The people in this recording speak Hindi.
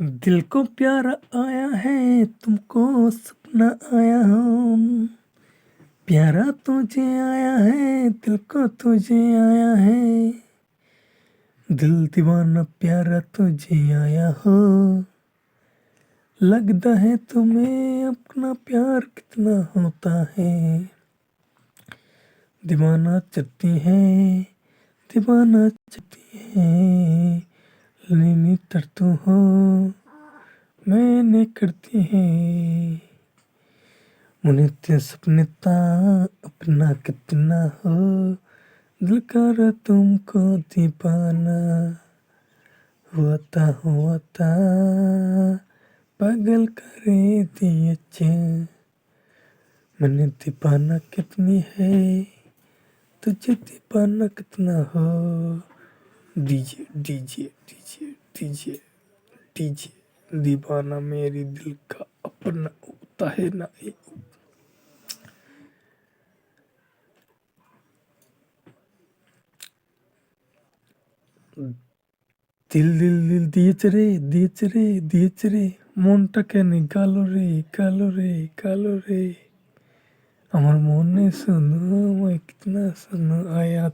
दिल को प्यारा आया है, तुमको सपना आया हूँ। प्यारा तुझे आया है, दिल को तुझे आया है। दिल दीवाना प्यारा तुझे आया हो। लगता है तुम्हें अपना प्यार कितना होता है। दीवाना चलती है, दीवाना चलती है। लेनी तर तू हो, मैंने करती है। मुझे ते सपने ता अपना कितना हो। दिल कर तुमको दीवाना हुआ था पागल करे दिए चे। मैंने दीवाना कितनी है, तुझे दीवाना कितना हो। DJ DJ DJ DJ DJ दीवाना मेरी दिल का अपना होता है ना। দিল দিল দিল দিয়েছে রে মনটাকে গালো রে গালো রে গালো রে। আমার মনে শোনো আমায় কিতনা শোনো আয়া